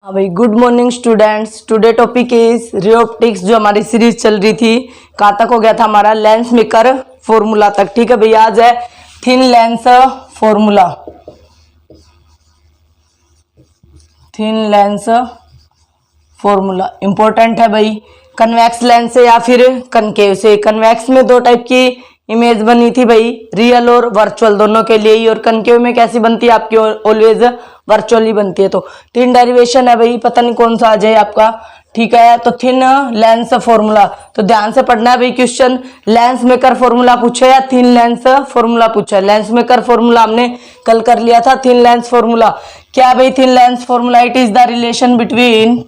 हाँ भाई, good morning students. Today topic is ray optics. जो हमारी सीरीज चल रही थी, कहाँ तक हो गया था हमारा? लेंस मेकर फॉर्मूला तक। ठीक है भाई, आज है thin lens formula. Thin lens formula important है भाई। कन्वेक्स लेंस से या फिर कनकेव से। कन्वेक्स में दो टाइप की इमेज बनी थी भाई, रियल और वर्चुअल दोनों के लिए ही। और कनकेव में कैसी बनती है आपकी? ऑलवेज वर्चुअली बनती है। तो तीन डेरिवेशन है भाई, पता नहीं कौन सा आ जाए आपका। ठीक है, तो थिन लेंस फॉर्मूला तो ध्यान से पढ़ना है भाई। क्वेश्चन लेंस मेकर फॉर्मूला पूछा या थिन लेंस फॉर्मूला पूछा है। लेंस मेकर फॉर्मूला हमने कल कर लिया था। थिन लेंस फॉर्मूला क्या है भाई? Thin lens formula it is the relation between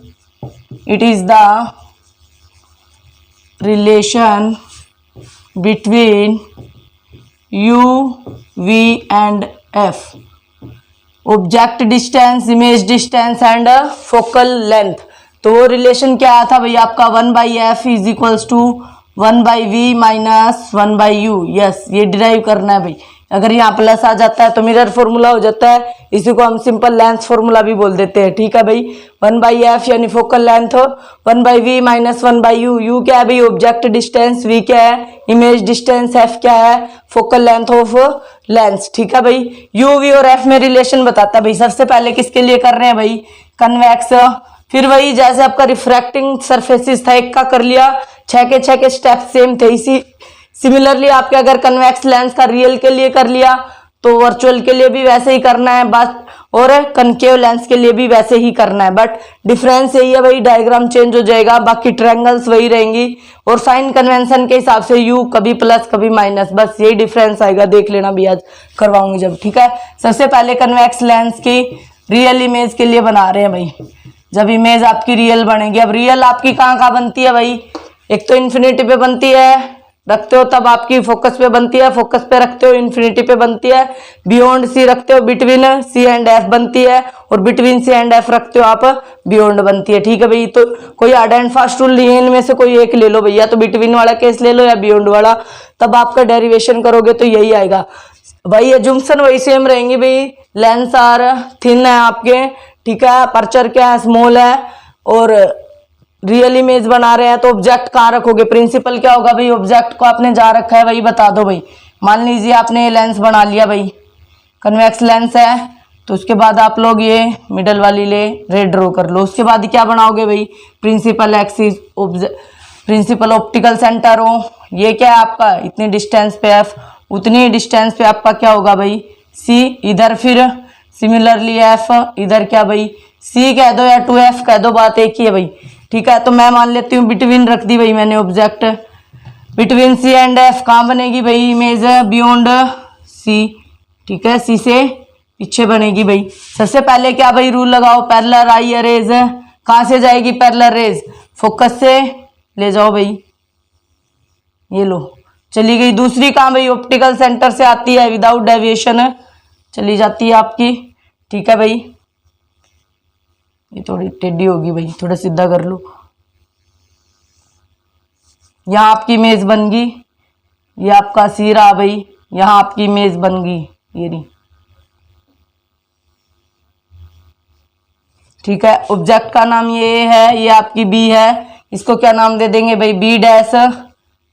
between u, v and f, object distance, image distance and focal length. तो वो रिलेशन क्या आया था भाई आपका? 1/f is equals to 1/v minus 1/u। Yes, ये डिराइव करना है भाई। अगर यहाँ प्लस आ जाता है तो मिरर फॉर्मूला हो जाता है। इसी को हम सिंपल लेंस फॉर्मूला भी बोल देते हैं। ठीक है भाई, 1/f यानी focal length, 1/v minus 1/u। u क्या है भाई? Object distance. v क्या है? Image distance. f क्या है? Focal length of lens. ठीक है भाई, u, v और f में रिलेशन बताता है भाई। सबसे पहले किसके लिए कर रहे हैं भाई? कन्वेक्स। फिर वही जैसे आपका रिफ्रैक्टिंग सरफेसिस था, एक का कर लिया, 6 के स्टेप सेम थे। इसी सिमिलरली आपके अगर कन्वेक्स लेंस का रियल के लिए कर लिया तो वर्चुअल के लिए भी वैसे ही करना है बस, और कनकेव लेंस के लिए भी वैसे ही करना है। बट डिफरेंस यही है भाई, डायग्राम चेंज हो जाएगा, बाकी ट्रायंगल्स वही रहेंगी। और साइन कन्वेंशन के हिसाब से यू कभी प्लस कभी माइनस, बस यही डिफरेंस आएगा। देख लेना भी, आज करवाऊंगी जब। ठीक है, सबसे पहले कन्वेक्स लेंस की रियल इमेज के लिए बना रहे हैं भाई। जब इमेज आपकी रियल बनेगी, अब रियल आपकी कहाँ कहाँ बनती है भाई? एक तो इन्फिनिटी पे बनती है, रखते हो तब आपकी फोकस पे बनती है, फोकस पे रखते हो इन्फिनिटी पे बनती है। बियॉन्ड सी रखते हो, बिटवीन सी एंड एफ बनती है। और बिटवीन सी एंड एफ रखते हो आप, बियॉन्ड बनती है। ठीक है भाई, तो कोई हार्ड एंड फास्ट रूल नहीं है, इनमें से कोई एक ले लो भैया। तो बिटवीन वाला केस ले लो या बियॉन्ड वाला, तब आपका डेरिवेशन करोगे तो यही आएगा भाई। एजुम्पशन वही सेम रहेंगी भाई। लेंस आर थिन है आपके, ठीक है, अपर्चर क्या है? स्मॉल है। और रियल इमेज बना रहे हैं तो ऑब्जेक्ट कहाँ रखोगे? प्रिंसिपल क्या होगा भाई? ऑब्जेक्ट को आपने जा रखा है, वही बता दो भाई। मान लीजिए आपने ये लेंस बना लिया भाई, कन्वेक्स लेंस है, तो उसके बाद आप लोग ये मिडल वाली ले रे ड्रॉ कर लो। उसके बाद क्या बनाओगे भाई? Principal axis, principal optical centre हो, ये क्या है आपका? इतनी डिस्टेंस पे एफ, उतनी डिस्टेंस पे आपका क्या होगा भाई? सी। इधर फिर सिमिलरली एफ, इधर क्या भाई? सी कह दो या 2f कह दो, बात एक ही है भाई। ठीक है, तो मैं मान लेती हूँ बिटवीन रख दी भाई मैंने object. Between C and F कहाँ बनेगी भाई? Image beyond C. ठीक है, सी से पीछे बनेगी भाई। सबसे पहले क्या भाई रूल लगाओ? पैरेलल आई रेज। कहाँ से जाएगी पैरेलल रेज? फोकस से ले जाओ भाई, ये लो, चली गई। दूसरी कहाँ भाई? ऑप्टिकल सेंटर से आती है, विदाउट डेविएशन चली जाती है आपकी। ठीक है भाई, ये थोड़ी टेढ़ी होगी भाई, थोड़ा सीधा कर लो। यहाँ आपकी इमेज बन गई, ये आपका सी रहा भाई, यहाँ आपकी इमेज बन गई, ये रही। ठीक है, ऑब्जेक्ट का नाम ये है, ये आपकी बी है, इसको क्या नाम दे देंगे भाई? B dash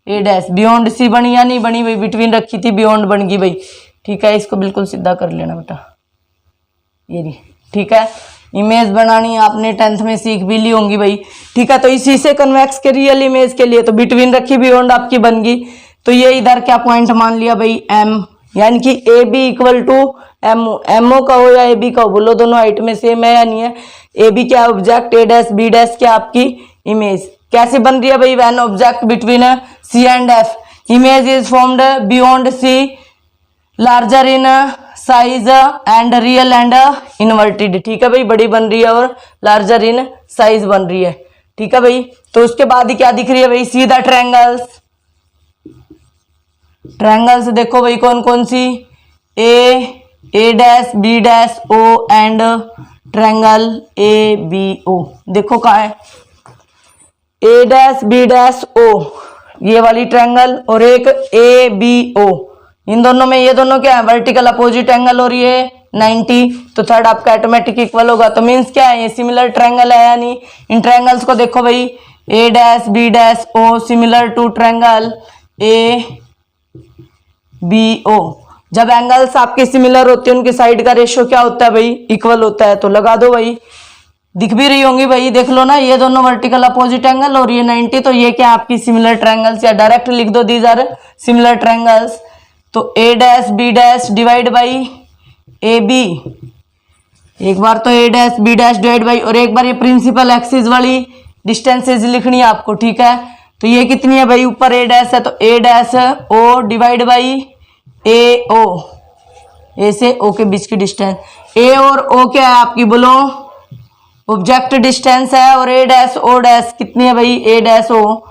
A dash. Beyond सी बनी या नहीं बनी भाई? बिटवीन रखी थी, बियॉन्ड बन गई भाई। ठीक है, इसको बिल्कुल सीधा कर लेना बेटा, ये रही। ठीक है, इमेज बनानी आपने 10th में सीख भी ली होंगी भाई। ठीक है, तो इसी से कन्वेक्स के रियल इमेज के लिए तो बिटवीन रखी, बियॉन्ड आपकी बन गई। तो ये इधर क्या पॉइंट मान लिया भाई? एम, यानी कि A B equal to M. MO का हो या ए बी का हो, बोलो दोनों हाइट में सेम है या नहीं है? ए बी क्या object, A dash B dash क्या आपकी इमेज। कैसे बन रही है भाई? When object between C and F, image is formed beyond C, larger in size and real and inverted. ठीक है भाई, बड़ी बन रही है और लार्जर इन साइज बन रही है। ठीक है भाई, तो उसके बाद ही क्या दिख रही है भाई? See the triangles. ट्रायंगल्स देखो भाई कौन कौन सी? A dash B dash O and triangle A B O. देखो कहाँ है? A dash B dash O, ये वाली ट्रायंगल, और एक ए बी ओ। इन दोनों में ये दोनों क्या है? वर्टिकल अपोजिट एंगल, और ये 90, तो थर्ड आपका ऑटोमेटिक इक्वल होगा। तो मीन्स क्या है, ये सिमिलर ट्रायंगल है या नहीं। इन ट्रायंगल्स को देखो भाई, A dash B dash O similar to triangle A B O. जब एंगल्स आपके सिमिलर होते हैं उनके साइड का रेशियो क्या होता है भाई, इक्वल होता है। तो लगा दो भाई, दिख भी रही होंगी भाई, देख लो ना, ये दोनों वर्टिकल अपोजिट एंगल और ये 90, तो ये क्या आपकी सिमिलर ट्रायंगल्स, या डायरेक्ट लिख दो दीज आर सिमिलर ट्रायंगल्स। तो A dash B dash divide by A B, एक बार तो A dash B dash divide by, और एक बार ये प्रिंसिपल एक्सिस वाली डिस्टेंसेज लिखनी है आपको, ठीक है। तो ये कितनी है भाई, ऊपर ए डैश है तो A dash O divide by ए ओ, ए से ओ के बीच की डिस्टेंस। ए और ओ क्या है आपकी, बोलो ऑब्जेक्ट डिस्टेंस है, और ए डैश ओ डैश कितनी है भाई, ए डैश ओ,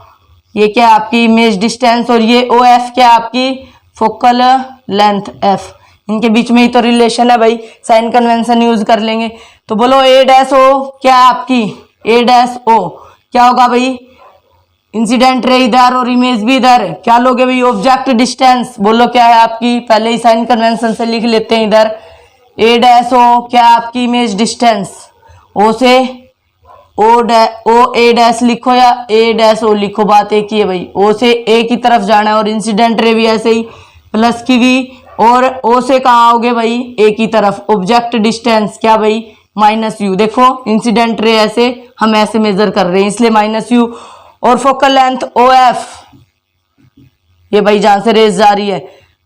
ये क्या है आपकी इमेज डिस्टेंस, और ये ओ एफ क्या है आपकी फोकल लेंथ एफ। इनके बीच में ही तो रिलेशन है भाई, साइन कन्वेंशन यूज कर लेंगे। तो बोलो ए डैश ओ क्या है आपकी, ए डैश ओ क्या होगा भाई, इंसिडेंट रे इधर और इमेज भी इधर, क्या लोगे भाई ऑब्जेक्ट डिस्टेंस, बोलो क्या है आपकी, पहले ही साइन कन्वेंशन से लिख लेते हैं इधर। ए डैश ओ क्या आपकी इमेज डिस्टेंस, ओ से ओ ए डैश लिखो या ए डैश ओ लिखो, बात एक ही है भाई, ओ से ए की तरफ जाना है, और इंसिडेंट रे भी ऐसे ही प्लस की वी, और ओ से कहाँ आओगे भाई, ए की तरफ, ऑब्जेक्ट डिस्टेंस क्या भाई माइनस यू। देखो इंसिडेंट रे ऐसे हम ऐसे मेजर कर रहे हैं इसलिए माइनस यू, और फोकल लेंथ ओ एफ, ये भाई जहां से रेस जा रही है,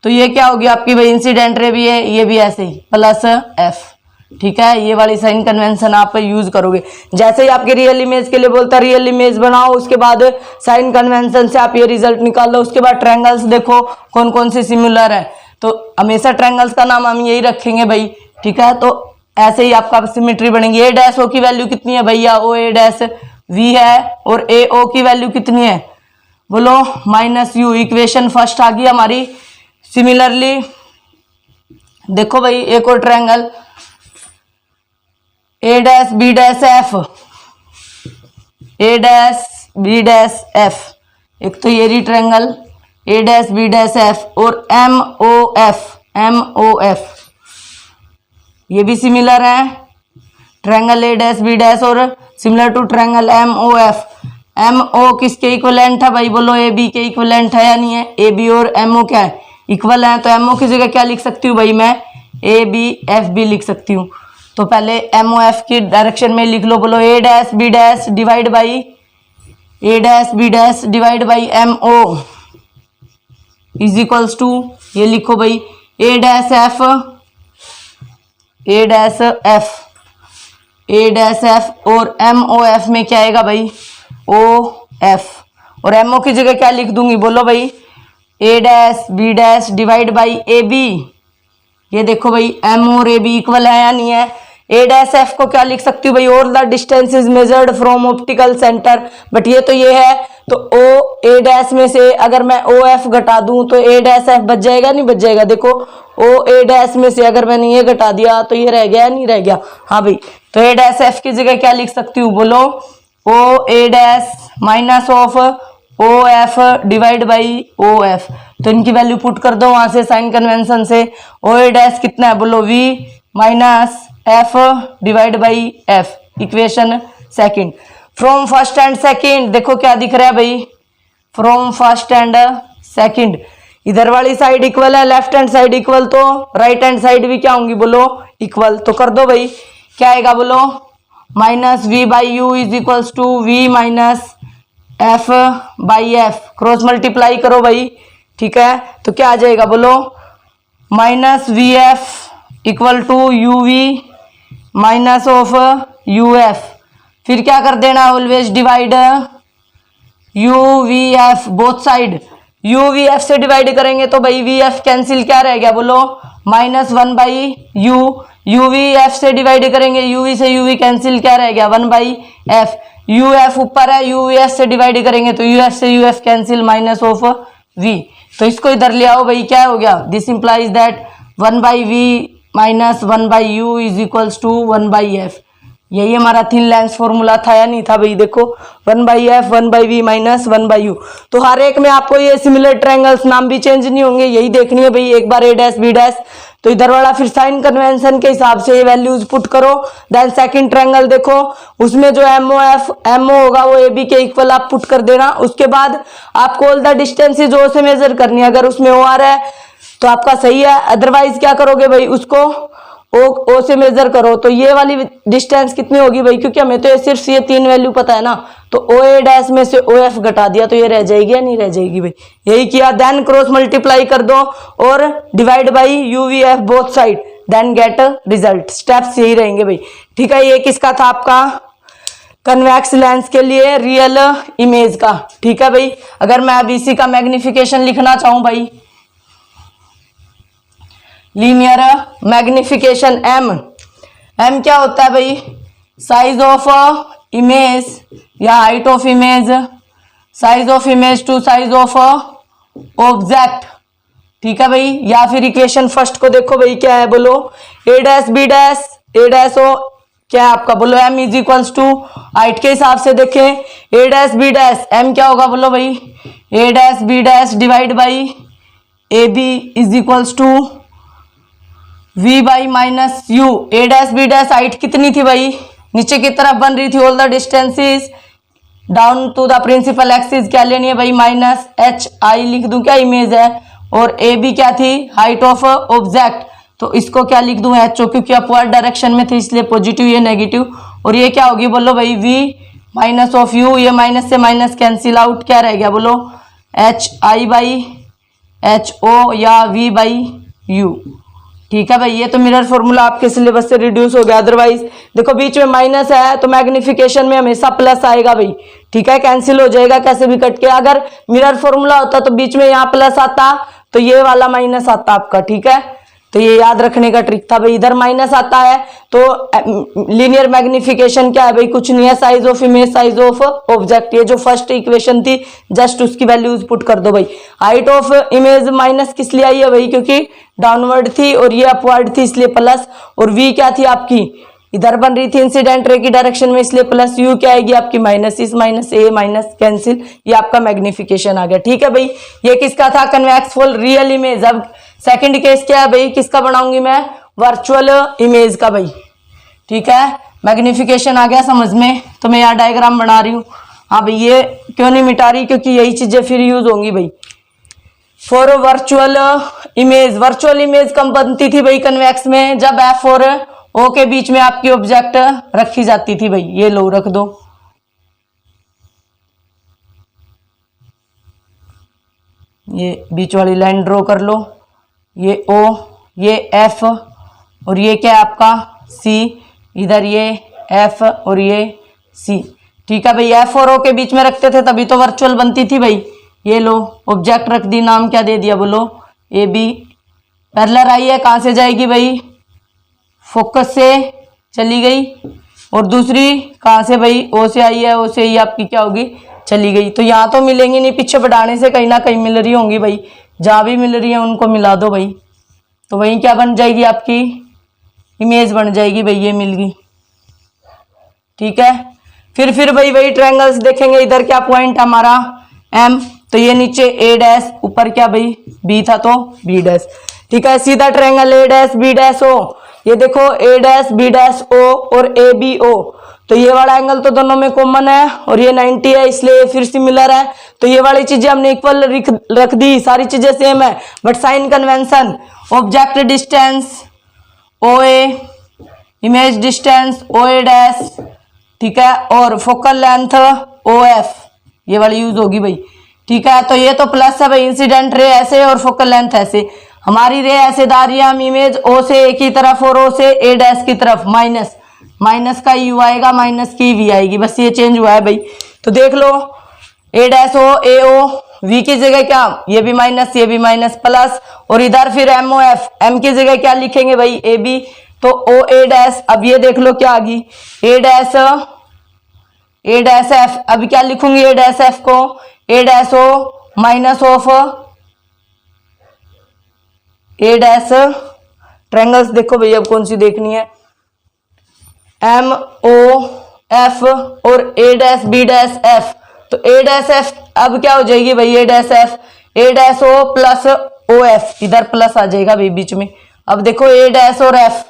तो ये क्या होगी आपकी भाई इंसिडेंट रे भी है, ये भी ऐसे ही प्लस एफ, ठीक है। ये वाली साइन कन्वेंशन आप यूज करोगे। जैसे ही आपके रियल इमेज के लिए बोलता है रियल इमेज बनाओ, उसके बाद साइन कन्वेंशन से आप ये रिजल्ट निकाल लो। उसके बाद ट्रायंगल्स देखो कौन कौन से सिमिलर है, तो हमेशा ट्रायंगल्स का नाम हम यही रखेंगे भाई, ठीक है। तो ऐसे ही आपका सिमेट्री बनेगी। ए डैश ओ की वैल्यू कितनी है भैया, ओ ए डैश वी है, और ए ओ की वैल्यू कितनी है, बोलो माइनस यू। इक्वेशन फर्स्ट आ गई हमारी। सिमिलरली देखो भाई एक और triangle A dash B dash F, A dash B dash F, एक तो ये triangle A dash B dash F, और एम ओ एफ, ये भी सिमिलर है। Triangle A dash B dash और similar to triangle M O F. M O किसके equivalent है भाई, बोलो ए बी के इक्विवेलेंट है या नहीं है। ए बी और एम ओ क्या है, इक्वल है। तो एम ओ की जगह क्या लिख सकती हूँ भाई, मैं ए बी एफ बी लिख सकती हूँ। तो पहले एम ओ एफ की डायरेक्शन में लिख लो, बोलो A dash B dash divide by A dash B dash divide by M O is equals to, ये लिखो भाई A dash F, A dash F, A dash F, और एम ओ एफ में क्या आएगा भाई ओ एफ, और M ओ की जगह क्या लिख दूंगी, बोलो भाई A dash B dash divide by A B. ये देखो भाई एम और ए बी इक्वल है या नहीं है। ए डैश एफ को क्या लिख सकती हूँ भाई, all the distance is measured from optical centre, but ये तो ये है, तो ओ ए डैश में से अगर मैं ओ एफ घटा दूं तो ए डैश एफ बच जाएगा नहीं बच जाएगा। देखो ओ ए डैश में से अगर मैंने ये घटा दिया तो ये रह गया नहीं रह गया, हाँ भाई। तो ए डैश एफ की जगह क्या लिख सकती हूँ, बोलो O A dash minus of O F divide by O F. तो इनकी वैल्यू पुट कर दो वहां से साइन कन्वेंशन से। ओ ए डैश कितना है, बोलो V minus F divide by F, equation second. From first and second देखो क्या दिख रहा है भाई, फ्रॉम फर्स्ट एंड सेकंड, इधर वाली साइड इक्वल है, लेफ्ट हैंड साइड इक्वल, तो राइट हैंड साइड भी क्या होंगी, बोलो इक्वल। तो कर दो भाई, क्या आएगा बोलो minus V by U is equals to V minus F by F, cross multiply करो भाई, ठीक है। तो क्या आ जाएगा, बोलो minus V F equal to U V minus of U F. फिर क्या कर देना, always divide U V F both side. U V F से डिवाइड करेंगे तो भाई वी एफ कैंसिल, क्या रह गया, बोलो minus one by U V F से डिवाइड करेंगे, यू वी से यू वी कैंसिल, क्या रह गया, one by F. U F ऊपर है, यू वी एफ से डिवाइड करेंगे तो यू एफ से U F cancel, minus of V. तो इसको इधर ले आओ भाई, क्या हो गया, this implies that one by V minus one by U is equals to one by F. यही हमारा थिन लेंस फॉर्मूला था या नहीं था भाई, देखो one by F one by V minus one by U. तो हर एक में आपको ये सिमिलर ट्रायंगल्स नाम भी चेंज नहीं होंगे, यही देखनी है भाई एक बार ए डैश बी डैश। तो इधर वाला फिर साइन कन्वेंशन के हिसाब से ये वैल्यूज पुट करो। देन सेकंड ट्रायंगल देखो, उसमें जो एमओ होगा वो AB के इक्वल आप पुट कर देना। उसके बाद आपको ऑल द डिस्टेंसेज O से मेजर करनी है। अगर उसमें OR है तो आपका सही है, अदरवाइज क्या करोगे भाई, उसको ओ से मेजर करो। तो ये वाली डिस्टेंस कितनी होगी भाई, क्योंकि हमें तो सिर्फ ये 3 वैल्यू पता है ना, तो OA डैश में से OF घटा दिया तो ये रह जाएगी या नहीं रह जाएगी भाई, यही किया। देन क्रॉस मल्टीप्लाई कर दो और divide by UVF both side, then get result. Steps यही रहेंगे भाई, ठीक है। ये किसका था आपका, कन्वेक्स लेंस के लिए रियल इमेज का, ठीक है भाई। अगर मैं अब इसी का मैग्निफिकेशन लिखना चाहूं भाई, लीनियर मैग्निफिकेशन एम क्या होता है भाई, साइज ऑफ इमेज या height of image, size of image to size of object, ठीक है भाई। या फिर इक्वेशन फर्स्ट को देखो भाई, क्या है बोलो, A dash B dash, A dash O क्या है आपका, बोलो m is equals to, height के हिसाब से देखें A dash B dash, m क्या होगा बोलो भाई, A dash B dash divide by A B is equals to V by minus u. A dash B dash height कितनी थी भाई, नीचे की तरफ बन रही थी, all the distances down to the principal axis क्या लेनी है भाई, माइनस HI लिख दूं क्या, इमेज है। और ए बी क्या थी, हाइट ऑफ ऑब्जेक्ट, तो इसको क्या लिख दूं HO, क्योंकि अपवर्ड डायरेक्शन में थी इसलिए पॉजिटिव, ये नेगेटिव। और ये क्या होगी बोलो भाई, V माइनस ऑफ यू, ये माइनस से माइनस कैंसिल आउट, क्या रह गया बोलो, HI बाई HO या V बाई यू, ठीक है भाई। ये तो मिरर फॉर्मूला आपके सिलेबस से रिड्यूस हो गया। अदरवाइज देखो बीच में माइनस है तो मैग्निफिकेशन में हमेशा प्लस आएगा भाई, ठीक है, कैंसिल हो जाएगा कैसे भी कट के। अगर मिरर फॉर्मूला होता तो बीच में यहाँ प्लस आता तो ये वाला माइनस आता आपका, ठीक है। तो ये याद रखने का ट्रिक था भाई, इधर माइनस आता है तो लीनियर मैग्निफिकेशन क्या है भाई, कुछ नहीं है, size of image size of object. ये जो फर्स्ट इक्वेशन थी जस्ट उसकी वैल्यूज पुट कर दो भाई। हाइट ऑफ इमेज माइनस किस लिए आई है भाई, क्योंकि डाउनवर्ड थी और ये अपवर्ड थी इसलिए प्लस। और V क्या थी आपकी, इधर बन रही थी इंसिडेंट रे की डायरेक्शन में इसलिए प्लस। यू क्या आएगी आपकी, माइनस, इस माइनस ए माइनस कैंसिल, ये आपका मैग्निफिकेशन आ गया, ठीक है भाई। ये किसका था, कन्वेक्स फॉर रियल इमेज। अब सेकंड केस क्या है भाई, किसका बनाऊंगी मैं, वर्चुअल इमेज का भाई, ठीक है। मैग्निफिकेशन आ गया समझ में, तो मैं यहाँ डायग्राम बना रही हूँ। हाँ भाई, ये क्यों नहीं मिटा रही, क्योंकि यही चीजें फिर यूज होंगी भाई for virtual image. Virtual image कब बनती थी भाई कन्वेक्स में, जब F और O के बीच में आपकी ऑब्जेक्ट रखी जाती थी भाई। ये लो रख दो, ये बीच वाली लाइन ड्रॉ कर लो, ये O, ये F और ये क्या है आपका C, इधर ये F और ये C, ठीक है भाई। F और O के बीच में रखते थे तभी तो वर्चुअल बनती थी भाई। ये लो ऑब्जेक्ट रख दी, नाम क्या दे दिया बोलो, AB। पैरेलल आई है, कहाँ से जाएगी भाई, फोकस से चली गई। और दूसरी कहाँ से भाई, O से आई है, O से ही आपकी क्या होगी, चली गई। तो यहाँ तो मिलेंगी नहीं, पीछे बढ़ाने से कहीं ना कहीं मिल रही होंगी भाई, जहाँ भी मिल रही है उनको मिला दो भाई। तो वहीं क्या बन जाएगी आपकी, इमेज बन जाएगी भाई, ये मिल गई, ठीक है। फिर भाई वही ट्रायंगल्स देखेंगे। इधर क्या पॉइंट हमारा M, तो ये नीचे A डैश, ऊपर क्या भाई B था तो B डैश, ठीक है। सीधा triangle A dash B dash O, ये देखो A dash B dash O और ABO, तो ये वाला एंगल तो दोनों में कॉमन है और ये 90 है इसलिए फिर सिमिलर है। तो ये वाली चीजें हमने इक्वल रख दी, सारी चीजें सेम है, but sign convention, object distance OA, image distance OA dash, ठीक है, और फोकल लेंथ OF, ये वाली यूज होगी भाई, ठीक है। तो ये तो प्लस है भाई, इंसिडेंट रे ऐसे और फोकल लेंथ ऐसे। हमारी रे ऐसे जा रही है, हम इमेज O से A की तरफ और O से A डैश की तरफ, माइनस, माइनस का U आएगा, माइनस की V आएगी, बस ये चेंज हुआ है भाई। तो देख लो A dash O AO, V की जगह क्या, ये भी माइनस ये भी माइनस प्लस, और इधर फिर MOF, M की जगह क्या लिखेंगे भाई AB, तो OA डैश। अब ये देख लो क्या आ गई, A डैश F, अभी क्या लिखूंगी A डैश F को, A dash O minus of A dash, triangles देखो भैया अब कौन सी देखनी है, MOF और A dash B dash F, तो A डैश F अब क्या हो जाएगी भाई, A dash F, A dash O plus OF, इधर प्लस आ जाएगा भाई बीच में, अब देखो ए डैश और एफ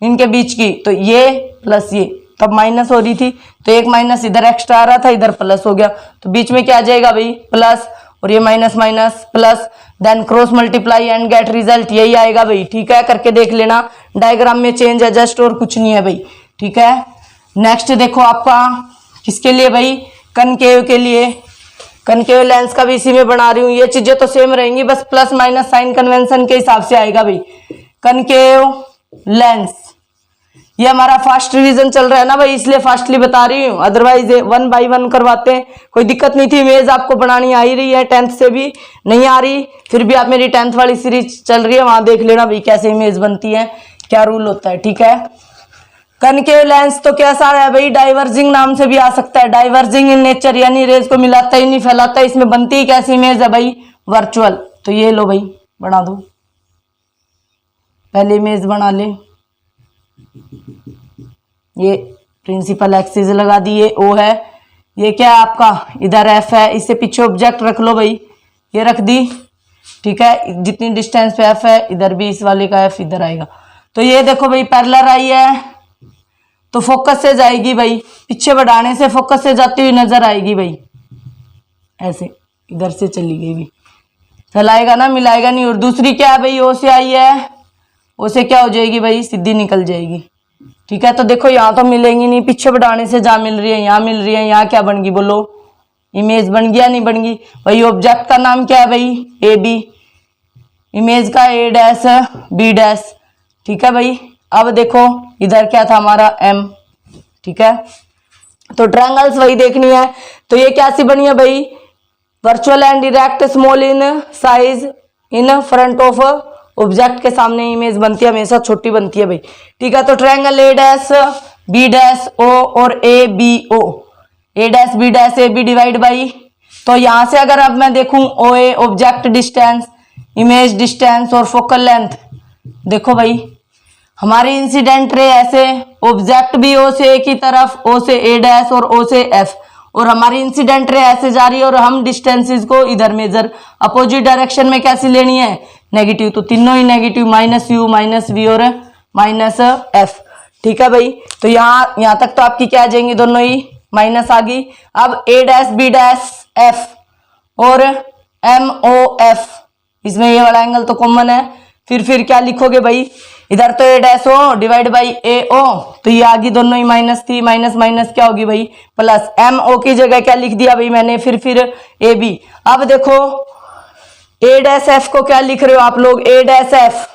इनके बीच की, तो ये प्लस ये तब माइनस हो रही थी, तो एक माइनस इधर एक्स्ट्रा आ रहा था, इधर प्लस हो गया, तो बीच में क्या आ जाएगा भाई प्लस, और ये minus minus plus, then cross multiply and get result, यही आएगा भाई। ठीक है, करके देख लेना, डायग्राम में चेंज है जस्ट और कुछ नहीं है भाई। ठीक है, नेक्स्ट देखो आपका किसके लिए भाई, कनकेव के लिए। कनकेव लेंस का भी इसी में बना रही हूँ, ये चीजें तो सेम रहेंगी, बस प्लस माइनस साइन कन्वेंशन के हिसाब से आएगा भाई। कनकेव लेंस, ये हमारा फास्ट रिवीजन चल रहा है ना भाई, इसलिए फास्टली बता रही हूँ, अदरवाइज 1 बाय 1 करवाते हैं, कोई दिक्कत नहीं थी। इमेज आपको बनानी आ ही रही है, 10th से भी नहीं आ रही फिर भी आप मेरी 10th वाली सीरीज चल रही है, वहां देख लेना भाई कैसे इमेज बनती है, क्या रूल होता है। ठीक है, कनकेव लेंस तो कैसा है भाई, डाइवर्जिंग नाम से भी आ सकता है, डाइवर्जिंग इन नेचर, यानी रेज को मिलाता ही नहीं फैलाता। इसमें बनती ही कैसी इमेज है भाई, वर्चुअल। तो ये लो भाई बना दो, पहले इमेज बना ले, ये प्रिंसिपल एक्सिस लगा दी, ये ओ है, ये क्या है आपका इधर एफ है, इससे पीछे ऑब्जेक्ट रख लो भाई, ये रख दी। ठीक है, जितनी डिस्टेंस पे एफ है इधर भी इस वाले का एफ इधर आएगा। तो ये देखो भाई पैरेलल आई है, तो फोकस से जाएगी भाई, पीछे बढ़ाने से फोकस से जाती हुई नजर आएगी भाई, ऐसे इधर से चली गई भी, फैलाएगा ना मिलाएगा नहीं। और दूसरी क्या है भाई, ओ से आई है, ओ से क्या हो जाएगी भाई, सीधी निकल जाएगी। ठीक है, तो देखो यहाँ तो मिलेंगी नहीं, पीछे बढ़ाने से जहाँ मिल रही है यहाँ मिल रही है, यहाँ क्या बन गई बोलो, इमेज बन गया नहीं बन गई भाई। ऑब्जेक्ट का नाम क्या है भाई, ए बी, इमेज का ए डैश बी डैश। ठीक है भाई, अब देखो इधर क्या था हमारा एम। ठीक है, तो ट्रायंगल्स वही देखनी है, तो ये क्या सी बनी है भाई, virtual and direct small in size in front of object के सामने इमेज बनती है, हमेशा छोटी बनती है भाई। ठीक है, तो triangle A dash B dash O और A B O, A dash B dash A B divide by, तो यहां से अगर अब मैं देखूं O A object distance, image distance और फोकल लेंथ, देखो भाई हमारी इंसिडेंट रे ऐसे, ऑब्जेक्ट भी ओ से ए की तरफ, ओ से ए डैश और ओ से एफ, और हमारी इंसिडेंट रे ऐसे जा रही है, और हम डिस्टेंसेस को इधर मेजर अपोजिट डायरेक्शन में कैसी लेनी है, नेगेटिव, तो तीनों ही negative, minus u minus v और माइनस एफ। ठीक है भाई, तो यहाँ तक तो आपकी क्या आ जाएंगी, दोनों ही माइनस आ गई। अब ए डैश बी डैश एफ और एम ओ एफ, इसमें ये वाला एंगल तो कॉमन है, फिर क्या लिखोगे भाई, इधर तो A dash O divide by ए ओ, तो ये आगे दोनों ही माइनस थी, माइनस माइनस क्या होगी भाई प्लस, एम ओ की जगह क्या लिख दिया भाई मैंने, फिर ए बी। अब देखो ए डैश एफ को क्या लिख रहे हो आप लोग, ए डैश एफ,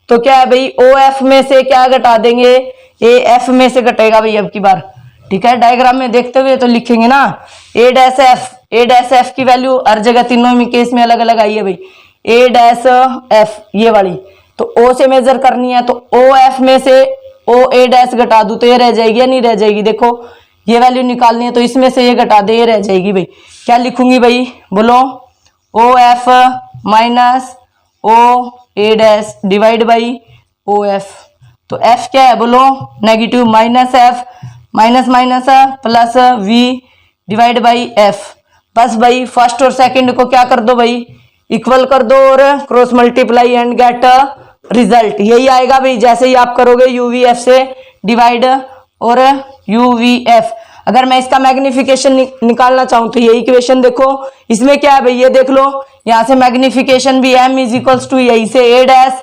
तो क्या है भाई ओ एफ में से क्या घटा देंगे, ए एफ में से घटेगा भाई अब की बार। ठीक है, डायग्राम में देखते हुए तो लिखेंगे ना, ए dash F, A dash F की वैल्यू हर जगह तीनों में केस में अलग अलग आई है भाई, ए डैश एफ ये वाली, तो ओ से मेजर करनी है, तो ओ एफ में से ओ ए डैश घटा दूं तो ये रह जाएगी या नहीं रह जाएगी, देखो ये वैल्यू निकालनी है, तो इसमें से ये घटा दे, ये रह जाएगी भाई। क्या लिखूंगी भाई बोलो, O F minus O A dash divide by O F, तो एफ क्या है बोलो negative, minus F minus minus plus V divide by F. बस भाई फर्स्ट और सेकंड को क्या कर दो भाई, इक्वल कर दो और cross multiply and get result, यही आएगा भाई। जैसे ही आप करोगे यूवीएफ से डिवाइड और यूवीएफ, अगर मैं इसका मैग्निफिकेशन निकालना चाहूं तो ये इक्वेशन देखो, इसमें क्या है भाई ये देख लो, यहां से मैग्निफिकेशन भी m इज इक्वल्स टू यही से A dash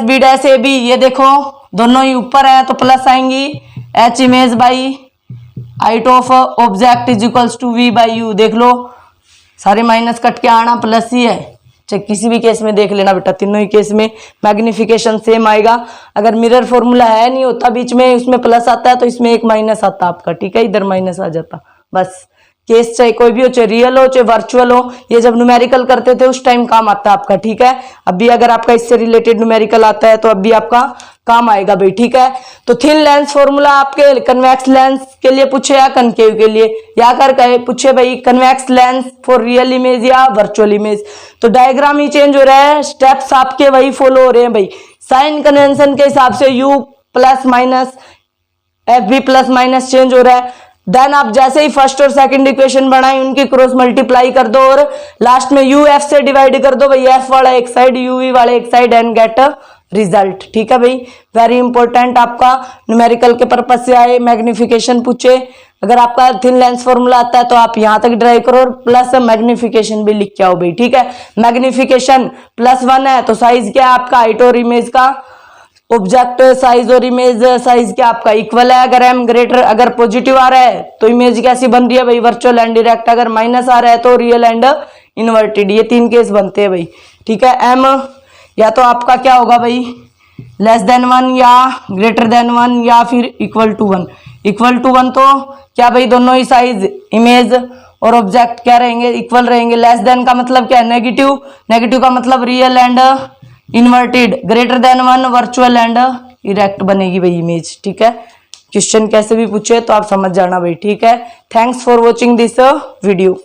B dash A B, ये देखो दोनों ही ऊपर है तो प्लस आएंगी, h image by height of object is equals to v by u, देख लो सारे माइनस कट के आना प्लस ही है, चाहे किसी भी केस में देख लेना बेटा, तीनों ही केस में मैग्निफिकेशन सेम आएगा। अगर मिरर फॉर्मूला है नहीं होता बीच में, उसमें प्लस आता है तो इसमें एक माइनस आता आपका, ठीक है, इधर माइनस आ जाता। बस केस चाहे कोई भी हो, चाहे रियल हो चाहे वर्चुअल हो, ये जब न्यूमेरिकल करते थे उस टाइम काम आता है आपका, ठीक है। अब भी अगर आपका इससे रिलेटेड न्यूमेरिकल आता है तो अब भी आपका काम आएगा भाई, ठीक है। तो थिन लेंस फॉर्मूला आपके कन्वेक्स लेंस के लिए पूछे या कनकेव के लिए, या कर कहे पूछे भाई convex lens for real image या वर्चुअल इमेज, तो डायग्राम ही चेंज हो रहा है, स्टेप्स आपके वही फॉलो हो रहे हैं भाई। साइन कन्वेंशन के हिसाब से यू प्लस माइनस एफ भी प्लस माइनस चेंज हो रहा है, देन आप जैसे ही फर्स्ट और सेकंड इक्वेशन बनाए उनकी क्रॉस मल्टीप्लाई कर दो और लास्ट में यू एफ से डिवाइड कर दो भाई, एफ वाला एक साइड यू वी वाला एक साइड एंड गेट रिजल्ट। ठीक है भाई, वेरी इंपॉर्टेंट आपका न्यूमेरिकल के पर्पज से आए, मैग्निफिकेशन पूछे, अगर आपका थिन लेंस फॉर्मूला आता है तो आप यहां तक ड्राइव करो और प्लस मैग्निफिकेशन भी लिख के आओ भाई। ठीक है, मैग्निफिकेशन +1 है तो साइज क्या है आपका, हाइट और इमेज का, ऑब्जेक्ट साइज और इमेज साइज क्या आपका इक्वल है। अगर m ग्रेटर, अगर पॉजिटिव आ रहा है तो इमेज कैसी बन रही है भाई, वर्चुअल एंड डायरेक्ट, अगर माइनस आ रहा है तो रियल एंड इन्वर्टेड, ये 3 केस बनते हैं भाई। ठीक है, m या तो आपका क्या होगा भाई, <<1 या <<1 या फिर =1। =1 तो क्या भाई, दोनों ही साइज इमेज और ऑब्जेक्ट क्या रहेंगे, इक्वल रहेंगे। << का मतलब क्या है, नेगेटिव, नेगेटिव का मतलब real and inverted, >1 virtual and erect बनेगी भाई इमेज। ठीक है, क्वेश्चन कैसे भी पूछे तो आप समझ जाना भाई। ठीक है, thanks for watching this video.